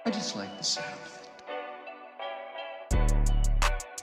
I just like the sound of it.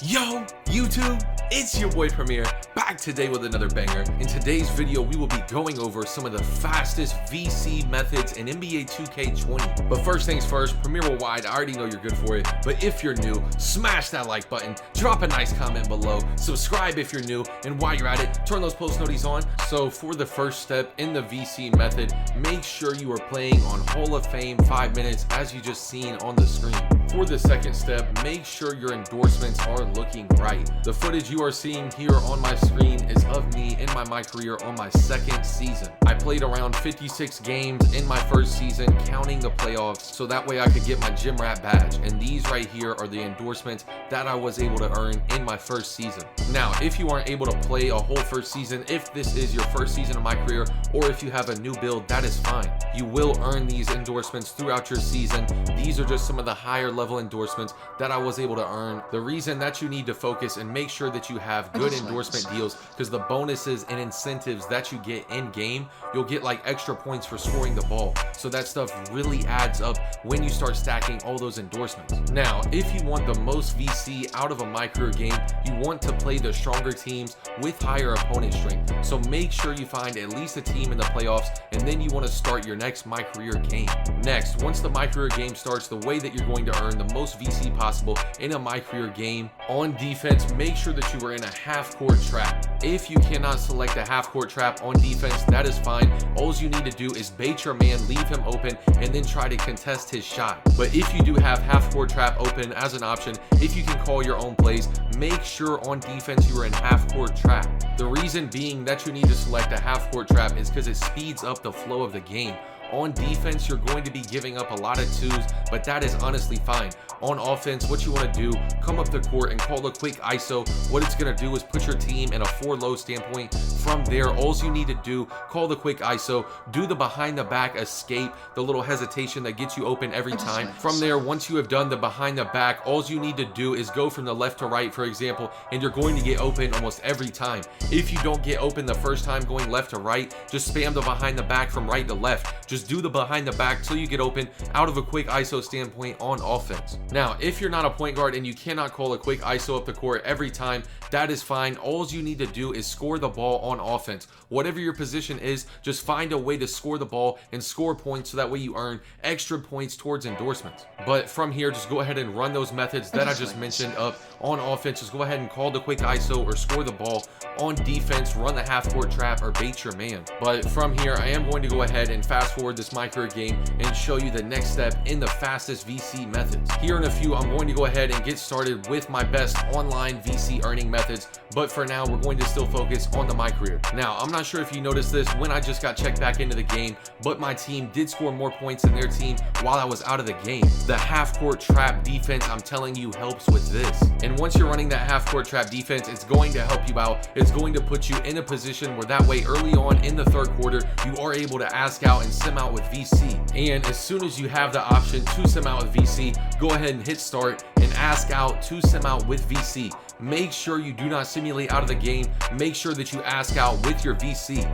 Yo, YouTube, it's your boy Premier, back today with another banger. In today's video, we will be going over some of the fastest VC methods in NBA 2K20. But first things first, Premier Worldwide, I already know you're good for it, but if you're new, smash that like button, drop a nice comment below, subscribe if you're new, and while you're at it, turn those post notifications on. So for the first step in the VC method, make sure you are playing on Hall of Fame 5 minutes as you just seen on the screen. For the second step, make sure your endorsements are looking right. The footage you are seeing here on my screen is of me in my career on my second season. I played around 56 games in my first season, counting the playoffs, so that way I could get my gym rat badge. And these right here are the endorsements that I was able to earn in my first season. Now, if you aren't able to play a whole first season, if this is your first season of my career, or if you have a new build, that is fine. You will earn these endorsements throughout your season. These are just some of the higher level endorsements that I was able to earn. The reason that you need to focus and make sure that you have good endorsement deals, because the bonuses and incentives that you get in game, you'll get like extra points for scoring the ball. So that stuff really adds up when you start stacking all those endorsements. Now, if you want the most VC out of a My Career game, you want to play the stronger teams with higher opponent strength. So make sure you find at least a team in the playoffs, and then you want to start your next My Career game. Next, once the My Career game starts, the way that you're going to earn the most VC possible in a My Career game, on defense, make sure that you are in a half-court trap. If you cannot select a half-court trap on defense, that is fine. All you need to do is bait your man, leave him open, and then try to contest his shot. But if you do have half-court trap open as an option, if you can call your own plays, make sure on defense you are in half-court trap. The reason being that you need to select a half-court trap is because it speeds up the flow of the game. On defense, you're going to be giving up a lot of twos, but that is honestly fine. On offense, what you want to do, come up the court and call a quick ISO. What it's going to do is put your team in a 4-low standpoint. From there, all you need to do, call the quick ISO, do the behind the back escape, the little hesitation that gets you open every time. From there, once you have done the behind the back, all you need to do is go from the left to right, for example, and you're going to get open almost every time. If you don't get open the first time going left to right, just spam the behind the back from right to left. Just do the behind the back till you get open out of a quick ISO standpoint on offense. Now, if you're not a point guard and you cannot call a quick ISO up the court every time, that is fine. All you need to do is score the ball on offense. Whatever your position is, just find a way to score the ball and score points so that way you earn extra points towards endorsements. But from here, just go ahead and run those methods that I just mentioned up on offense. Just go ahead and call the quick ISO or score the ball. On defense, run the half-court trap or bait your man. But from here, I am going to go ahead and fast forward this My Career game and show you the next step in the fastest VC methods. Here in a few, I'm going to go ahead and get started with my best online VC earning methods, but for now, we're going to still focus on the My Career. Now, I'm not sure if you noticed this when I just got checked back into the game, but my team did score more points than their team while I was out of the game. The half-court trap defense, I'm telling you, helps with this. And once you're running that half-court trap defense, it's going to help you out. It's going to put you in a position where that way early on in the third quarter, you are able to ask out and sim out with VC. And as soon as you have the option to sim out with VC, go ahead and hit start and ask out to sim out with VC. Make sure you do not simulate out of the game. Make sure that you ask out with your VC.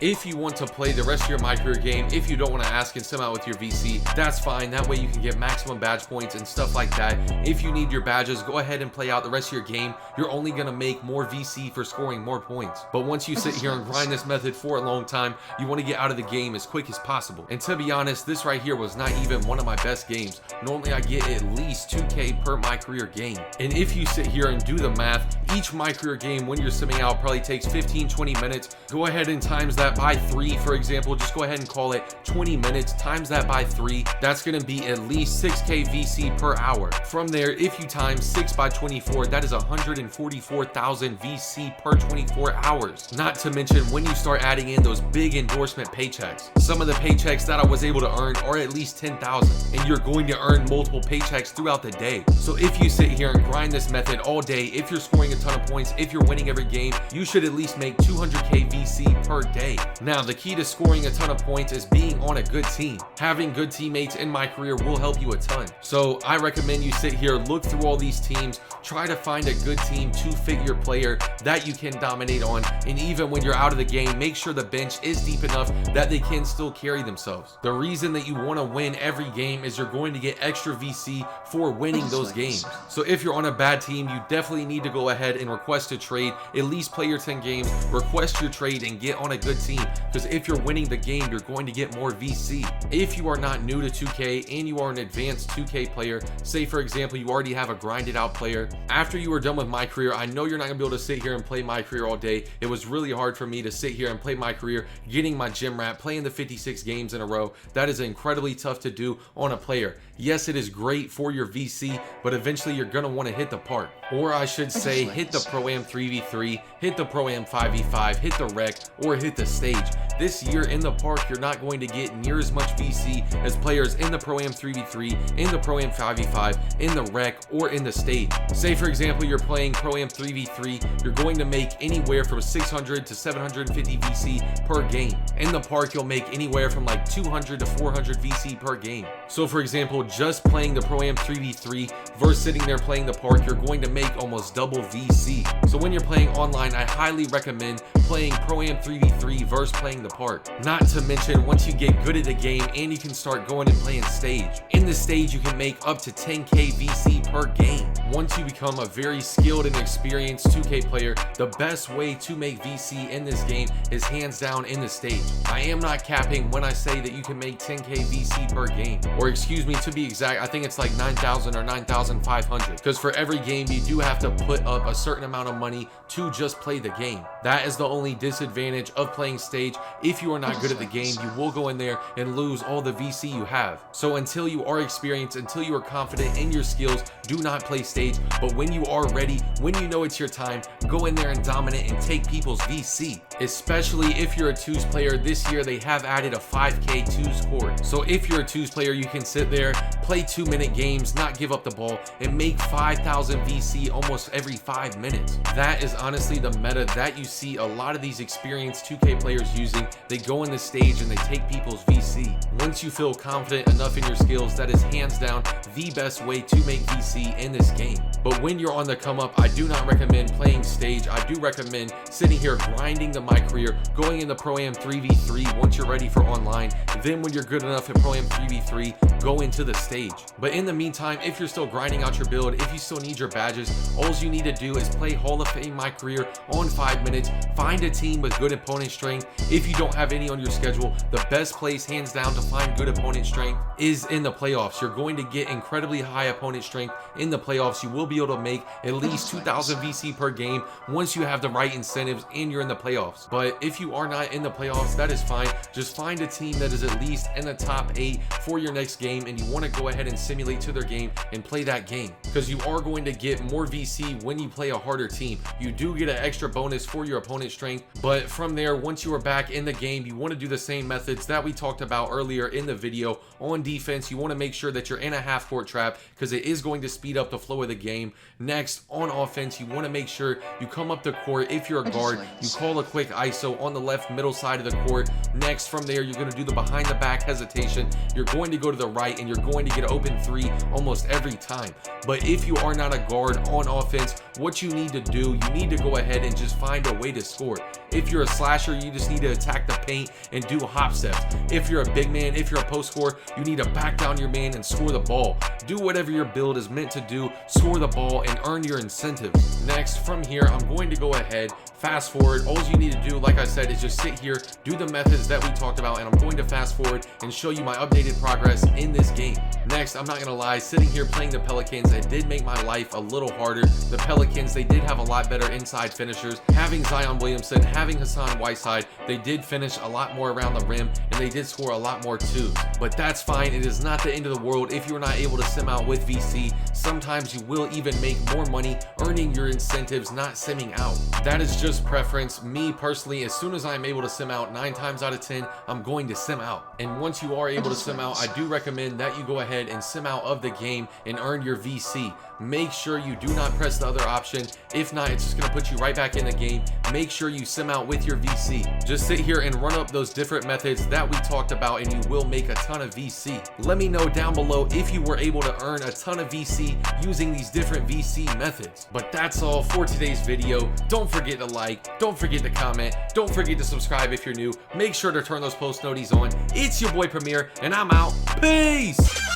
If you want to play the rest of your My Career game, if you don't want to ask and sim out with your VC, that's fine. That way you can get maximum badge points and stuff like that. If you need your badges, go ahead and play out the rest of your game. You're only going to make more VC for scoring more points. But once you sit here and grind this method for a long time, you want to get out of the game as quick as possible. And to be honest, this right here was not even one of my best games. Normally I get at least 2K per My Career game. And if you sit here and do the math, each My Career game when you're simming out probably takes 15-20 minutes. Go ahead and times that by 3, for example. Just go ahead and call it 20 minutes, times that by 3. That's going to be at least 6K VC per hour. From there, if you times 6 by 24, that is 144,000 VC per 24 hours. Not to mention when you start adding in those big endorsement paychecks. Some of the paychecks that I was able to earn are at least 10,000, and you're going to earn multiple paychecks throughout the day. So if you sit here and grind this method all day, if you're scoring a ton of points, if you're winning every game, you should at least make 200k VC per day. Now, the key to scoring a ton of points is being on a good team. Having good teammates in my career will help you a ton. So I recommend you sit here, look through all these teams, try to find a good team to fit your player that you can dominate on, and even when you're out of the game, make sure the bench is deep enough that they can still carry themselves. The reason that you want to win every game is you're going to get extra VC for winning those games. So if you're on a bad team, you definitely need to go ahead and request a trade, at least play your 10 games, request your trade, and get on a good team, because if you're winning the game, you're going to get more VC. If you are not new to 2K and you are an advanced 2K player, say for example you already have a grinded out player, after you are done with My Career, I know you're not gonna be able to sit here and play My Career all day. It was really hard for me to sit here and play My Career, getting my gym rat, playing the 56 games in a row. That is incredibly tough to do on a player. Yes, it is great for your VC, but eventually you're gonna want to hit the park, or I should say hit the Pro-Am 3v3, hit the Pro-Am 5v5, hit the rec, or hit the stage. This year in the park, you're not going to get near as much VC as players in the Pro-Am 3v3, in the Pro-Am 5v5, in the rec, or in the stage. Say for example you're playing Pro-Am 3v3, you're going to make anywhere from 600 to 750 VC per game. In the park, you'll make anywhere from like 200 to 400 VC per game. So for example, just playing the Pro-Am 3v3 versus sitting there playing the park, you're going to make almost double VC. So when you're playing online, I highly recommend playing Pro-Am 3v3 versus playing the park. Not to mention, once you get good at the game and you can start going and playing stage. In the stage, you can make up to 10k VC per game. Once you become a very skilled and experienced 2K player, the best way to make VC in this game is hands down in the stage. I am not capping when I say that you can make 10k VC per game, or excuse me, to be exact, I think it's like 9,000 or 9,500, because for every game you do have to put up a certain amount of money to just play the game. That is the only disadvantage of playing stage. If you are not good at the game, you will go in there and lose all the VC you have. So until you are experienced, until you are confident in your skills, do not play stage. But when you are ready, when you know it's your time, go in there and dominate and take people's VC. Especially if you're a 2s player, this year they have added a 5k 2s court. So if you're a 2s player, you can sit there, play 2-minute games, not give up the ball, and make 5,000 VC almost every 5 minutes. That is honestly the meta that you see a lot of these experienced 2K players using. They go in the stage and they take people's VC. Once you feel confident enough in your skills, that is hands down the best way to make VC in this game. But when you're on the come up, I do not recommend playing stage. I do recommend sitting here grinding the My Career, going in the Pro-Am 3v3 once you're ready for online. Then when you're good enough at Pro-Am 3v3, go into the stage. But in the meantime, if you're still grinding out your build, if you still need your badges, all you need to do is play Hall of Fame My Career on 5 minutes, find a team with good opponent strength. If you don't have any on your schedule, the best place hands down to find good opponent strength is in the playoffs. You're going to get incredibly high opponent strength in the playoffs. You will be able to make at least 2,000 VC per game once you have the right incentives and you're in the playoffs. But if you are not in the playoffs, that is fine. Just find a team that is at least in the top 8 for your next game, and you want to go ahead and simulate to their game and play that game, because you are going to get more VC when you play a harder team. You do get an extra bonus for your opponent strength, but from there, once you are back in the game, you want to do the same methods that we talked about earlier in the video. On defense, you want to make sure that you're in a half court trap, because it is going to speed up the flow of the game. Next, on offense, you want to make sure you come up the court. If you're a guard, you call a quick ISO on the left middle side of the court. Next, from there, you're going to do the behind the back hesitation. You're going to go to the right, and you're going to get an open 3 almost every time. But if you are not a guard on offense, what you need to do, you need to go ahead and just find a way to score. If you're a slasher, you just need to attack the paint and do hop steps. If you're a big man, if you're a post scorer, you need to back down your man and score the ball. Do whatever your build is meant to do, score the ball, and earn your incentives. Next, from here, I'm going to go ahead, fast forward. All you need to do, like I said, is just sit here, do the methods that we talked about, and I'm going to fast forward and show you my updated progress in this game. Next, I'm not gonna lie, sitting here playing the Pelicans, it did make my life a little harder. The Pelicans, they did have a lot better inside finishers. Having Zion Williamson, having Hassan Whiteside, they did finish a lot more around the rim, and they did score a lot more too. But that's fine, it is not the end of the world if you're not able to sim out with VC. Sometimes you will even make more money earning your incentives, not simming out. That is just preference. Me personally, as soon as I'm able to sim out, 9 times out of 10, I'm going to sim out. And once you are able to sim out, I do recommend that you go ahead ahead and sim out of the game and earn your VC. Make sure you do not press the other option. If not, it's just gonna put you right back in the game. Make sure you sim out with your VC. Just sit here and run up those different methods that we talked about and you will make a ton of VC. Let me know down below if you were able to earn a ton of VC using these different VC methods. But that's all for today's video. Don't forget to like, don't forget to comment, don't forget to subscribe if you're new. Make sure to turn those post notifications on. It's your boy Premier and I'm out. Peace!